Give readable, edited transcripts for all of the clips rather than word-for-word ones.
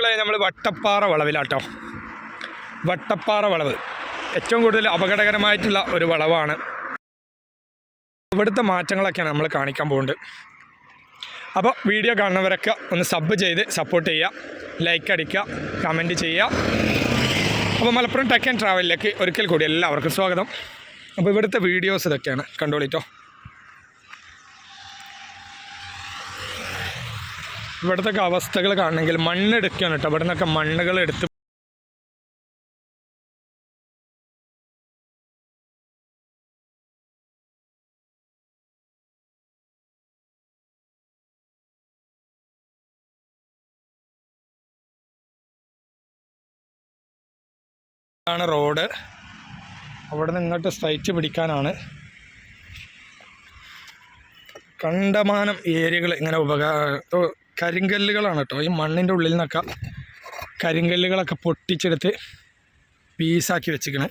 ഉള്ളത് നമ്മൾ വട്ടപ്പാറ വളവിലാട്ടോ. വട്ടപ്പാറ വളവ് ഏറ്റവും കൂടുതൽ അപകടകരമായിട്ടുള്ള ഒരു വളവാണ്. ഇവിടുത്തെ മാറ്റങ്ങളൊക്കെയാണ് നമ്മൾ കാണിക്കാൻ പോകുന്നത്. അപ്പോൾ വീഡിയോ കാണുന്നവരൊക്കെ ഒന്ന് സബ് ചെയ്ത് സപ്പോർട്ട് ചെയ്യുക, ലൈക്ക് അടിക്കുക, കമൻറ്റ് ചെയ്യുക. അപ്പോൾ മലപ്പുറം ടെക് ആൻഡ് ട്രാവലിലേക്ക് ഒരിക്കൽ കൂടി എല്ലാവർക്കും സ്വാഗതം. അപ്പോൾ ഇവിടുത്തെ വീഡിയോസ് ഇതൊക്കെയാണ്, കണ്ടോളിട്ടോ. ഇവിടുത്തെ അവസ്ഥകൾ കാണണമെങ്കിൽ മണ്ണെടുക്കുകയാണ് കേട്ടോ. ഇവിടെ നിന്നൊക്കെ മണ്ണുകൾ എടുത്ത് ആണ് റോഡ്. അവിടെ നിന്ന് ഇങ്ങോട്ട് സ്ട്രൈറ്റ് പിടിക്കാനാണ്. കണ്ടമാനം ഏരിയകൾ ഇങ്ങനെ കരിങ്കല്ലുകളാണ് കേട്ടോ. ഈ മണ്ണിൻ്റെ ഉള്ളിൽ നിന്നൊക്കെ കരിങ്കല്ലുകളൊക്കെ പൊട്ടിച്ചെടുത്ത് പീസാക്കി വെച്ചിരിക്കണേ.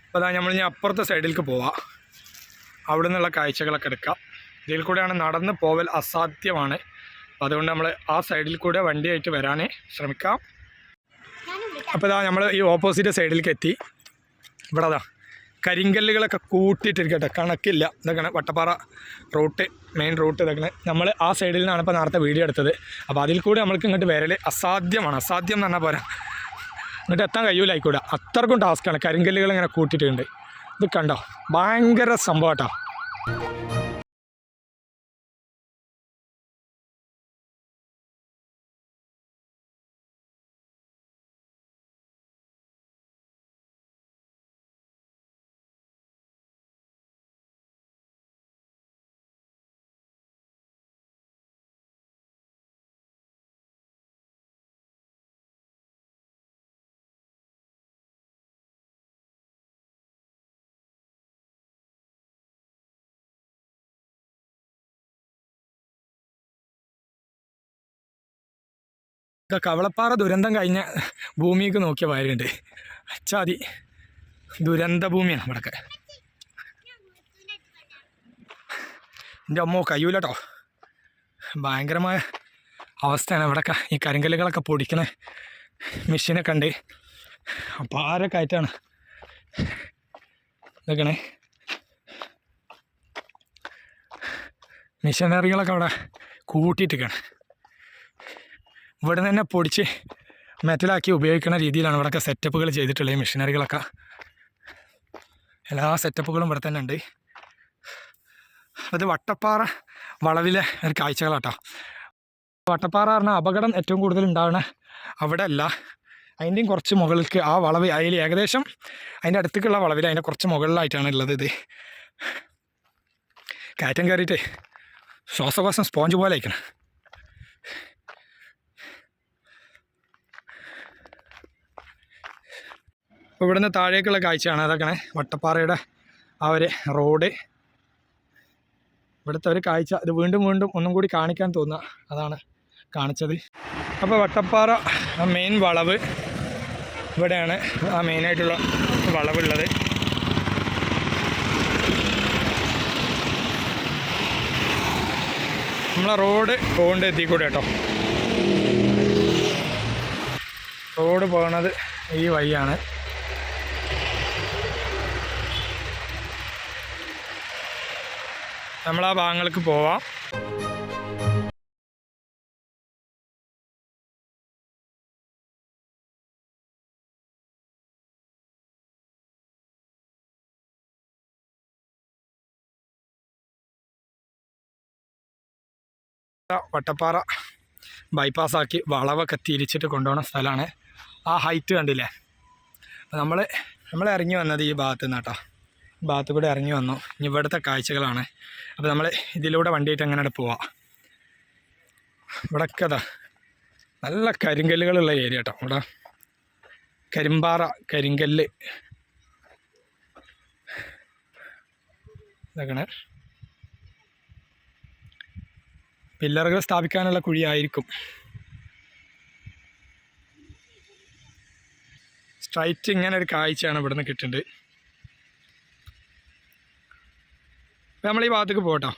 അപ്പോൾ അതാ നമ്മൾ ഇനി അപ്പുറത്തെ സൈഡിലേക്ക് പോവാം. അവിടെ നിന്നുള്ള കാഴ്ചകളൊക്കെ എടുക്കാം. ഇതിൽ കൂടെയാണ് നടന്ന് പോവൽ അസാധ്യമാണ്. അതുകൊണ്ട് നമ്മൾ ആ സൈഡിൽ കൂടെ വണ്ടിയായിട്ട് വരാനേ ശ്രമിക്കാം. അപ്പോൾ ഇതാ നമ്മൾ ഈ ഓപ്പോസിറ്റ് സൈഡിലേക്ക് എത്തി. ഇവിടെ അതാ കരിങ്കല്ലുകളൊക്കെ കൂട്ടിയിട്ടിരിക്കട്ടെ, കണക്കില്ല. ഇതൊക്കെ വട്ടപ്പാറ റൂട്ട്, മെയിൻ റൂട്ട് ഇതൊക്കെ. നമ്മൾ ആ സൈഡിൽ നിന്നാണ് ഇപ്പോൾ നേരത്തെ വീഡിയോ എടുത്തത്. അപ്പോൾ അതിൽ കൂടെ നമ്മൾക്ക് ഇങ്ങോട്ട് വരൽ അസാധ്യമാണ്. അസാധ്യം എന്ന് പറഞ്ഞാൽ പോരാ, ഇങ്ങോട്ട് എത്താൻ കഴിയൂലായിക്കൂടെ, അത്രക്കും ടാസ്ക്കാണ്. കരിങ്കല്ലുകൾ ഇങ്ങനെ കൂട്ടിയിട്ടുണ്ട്. ഇത് കണ്ടോ, ഭയങ്കര സംഭവം കേട്ടോ. കവളപ്പാറ ദുരന്തം കഴിഞ്ഞ ഭൂമിക്ക് നോക്കിയ വാരുണ്ട്. അച്ചാതി ദുരന്ത ഭൂമിയാണ് ഇവിടെയൊക്കെ. എൻ്റെ അമ്മോ കഴിയൂല കേട്ടോ, ഭയങ്കരമായ അവസ്ഥയാണ് ഇവിടെയൊക്കെ. ഈ കരിങ്കല്ലുകളൊക്കെ പൊടിക്കണ മെഷീനൊക്കെ ഉണ്ട്. അപാരൊക്കെ ആയിട്ടാണ് ഇതൊക്കെയാണ്. മെഷീനറികളൊക്കെ അവിടെ കൂട്ടിയിട്ടൊക്കെയാണ്. ഇവിടെ നിന്ന് തന്നെ പൊടിച്ച് മെറ്റലാക്കി ഉപയോഗിക്കുന്ന രീതിയിലാണ് ഇവിടെയൊക്കെ സെറ്റപ്പുകൾ ചെയ്തിട്ടുള്ളത്. ഈ മെഷീനറികളൊക്കെ എല്ലാ സെറ്റപ്പുകളും ഇവിടെ തന്നെ ഉണ്ട്. അത് വട്ടപ്പാറ വളവിലെ ഒരു കാഴ്ചകളാട്ടോ. വട്ടപ്പാറ പറഞ്ഞാൽ അപകടം ഏറ്റവും കൂടുതൽ ഉണ്ടാവുന്ന അവിടെ അല്ല, അതിൻ്റെയും കുറച്ച് മുകളിലേക്ക് ആ വളവ്, അതിൽ ഏകദേശം അതിൻ്റെ അടുത്തേക്കുള്ള വളവിൽ അതിൻ്റെ കുറച്ച് മുകളിലായിട്ടാണ് ഉള്ളത്. ഇത് കയറ്റം കയറിയിട്ട് ശ്വാസകോശം സ്പോഞ്ച് പോലെ അയക്കണം. അപ്പോൾ ഇവിടുന്ന് താഴേക്കുള്ള കാഴ്ചയാണ് അതൊക്കെ. വട്ടപ്പാറയുടെ ആ ഒരു റോഡ്, ഇവിടുത്തെ ഒരു കാഴ്ച. ഇത് വീണ്ടും വീണ്ടും ഒന്നും കൂടി കാണിക്കാൻ തോന്നുക, അതാണ് കാണിച്ചത്. അപ്പോൾ വട്ടപ്പാറ മെയിൻ വളവ് ഇവിടെയാണ്, ആ മെയിനായിട്ടുള്ള വളവുള്ളത്. നമ്മളെ റോഡ് പോകുന്നത് എത്തിക്കൂടെ കേട്ടോ. റോഡ് പോകുന്നത് ഈ വഴിയാണ്. നമ്മൾ ആ ഭാഗങ്ങൾക്ക് പോവാം. വട്ടപ്പാറ ബൈപ്പാസ്സാക്കി വളവൊക്കെ തിരിച്ചിട്ട് കൊണ്ടുപോകുന്ന സ്ഥലമാണ്. ആ ഹൈറ്റ് കണ്ടില്ലേ. അപ്പോൾ നമ്മൾ ഇറങ്ങി വന്നത് ഈ ഭാഗത്ത് നിന്നാട്ടോ. ഭാഗത്ത് കൂടെ ഇറങ്ങി വന്നു. ഇനി ഇവിടുത്തെ കാഴ്ചകളാണ്. അപ്പോൾ നമ്മൾ ഇതിലൂടെ വണ്ടിയായിട്ട് അങ്ങനെ പോവാം. ഇവിടെയൊക്കെ അതാ നല്ല കരിങ്കല്ലുകളുള്ള ഏരിയ കേട്ടോ. ഇവിടെ കരിമ്പാറ, കരിങ്കല്ല് ഇതൊക്കെയാണ്. പില്ലറുകൾ സ്ഥാപിക്കാനുള്ള കുഴിയായിരിക്കും. സ്ട്രൈറ്റ് ഇങ്ങനെ ഒരു കാഴ്ചയാണ് ഇവിടെ നിന്ന് കിട്ടുന്നത്. നമ്മൾ ഈ ഭാഗത്തേക്ക് പോകട്ടോ.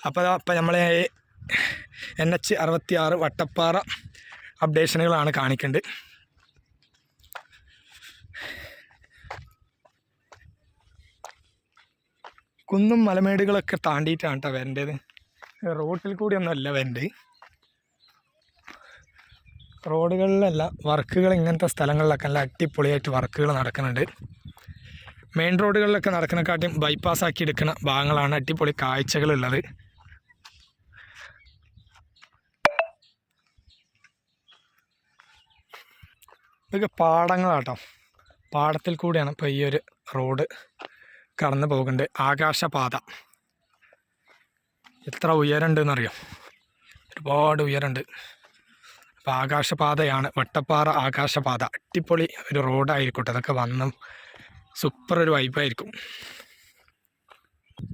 അപ്പോൾ നമ്മളെ NH66 വട്ടപ്പാറ അപ്ഡേഷനുകളാണ് കാണിക്കേണ്ടത്. കുന്നും മലമേടുകളൊക്കെ താണ്ടിയിട്ടാണ് കേട്ടോ വരേണ്ടത്. റോട്ടിൽ കൂടിയൊന്നും അല്ല വരേണ്ടത്. റോഡുകളിലല്ല, വർക്കുകൾ ഇങ്ങനത്തെ സ്ഥലങ്ങളിലൊക്കെ നല്ല അടിപൊളിയായിട്ട് വർക്കുകൾ നടക്കുന്നുണ്ട്. മെയിൻ റോഡുകളിലൊക്കെ നടക്കുന്നതിനെക്കാട്ടും ബൈപ്പാസ് ആക്കി എടുക്കുന്ന ഭാഗങ്ങളാണ് അടിപൊളി കാഴ്ചകളുള്ളത്. ഇതൊക്കെ പാടങ്ങളാട്ടോ. പാടത്തിൽ കൂടിയാണ് ഇപ്പോൾ ഈ ഒരു റോഡ് കടന്നു പോകുന്നുണ്ട്. ആകാശപാത എത്ര ഉയരമുണ്ടെന്നറിയോ? ഒരുപാട് ഉയരമുണ്ട്. അപ്പോൾ ആകാശപാതയാണ്, വട്ടപ്പാറ ആകാശപാത. അടിപൊളി ഒരു റോഡായിരിക്കട്ടെ. അതൊക്കെ വന്നും സൂപ്പർ ഒരു വൈബായിരിക്കും.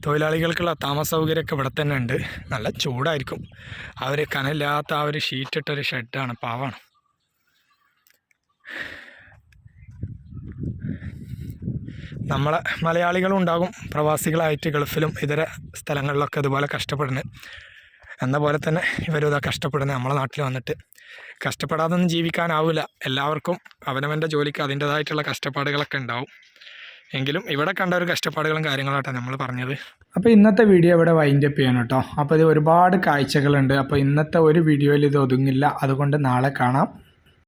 തൊഴിലാളികൾക്കുള്ള താമസ സൗകര്യമൊക്കെ ഇവിടെ തന്നെ ഉണ്ട്. നല്ല ചൂടായിരിക്കും. അവർ കനലില്ലാത്ത ആ ഒരു ഷീറ്റിട്ടൊരു ഷെഡാണ്, പാവാണ്. നമ്മളെ മലയാളികളും ഉണ്ടാകും, പ്രവാസികളായിട്ട് ഗൾഫിലും ഇതര സ്ഥലങ്ങളിലൊക്കെ അതുപോലെ കഷ്ടപ്പെടുന്നത്. എന്ന പോലെ തന്നെ ഇവരും ഇതാ കഷ്ടപ്പെടുന്നത്. നമ്മളെ നാട്ടിൽ വന്നിട്ട് കഷ്ടപ്പെടാതൊന്നും ജീവിക്കാനാവില്ല. എല്ലാവർക്കും അവനവൻ്റെ ജോലിക്ക് അതിൻ്റേതായിട്ടുള്ള കഷ്ടപ്പാടുകളൊക്കെ ഉണ്ടാവും. എങ്കിലും ഇവിടെ കണ്ട ഒരു കഷ്ടപ്പാടുകളും കാര്യങ്ങളാട്ടോ നമ്മൾ പറഞ്ഞത്. അപ്പോൾ ഇന്നത്തെ വീഡിയോ ഇവിടെ വൈൻഡ് അപ്പ് ചെയ്യണം കേട്ടോ. അപ്പോൾ ഇത് ഒരുപാട് കാഴ്ചകളുണ്ട്. അപ്പോൾ ഇന്നത്തെ ഒരു വീഡിയോയിൽ ഇത് ഒതുങ്ങില്ല. അതുകൊണ്ട് നാളെ കാണാം.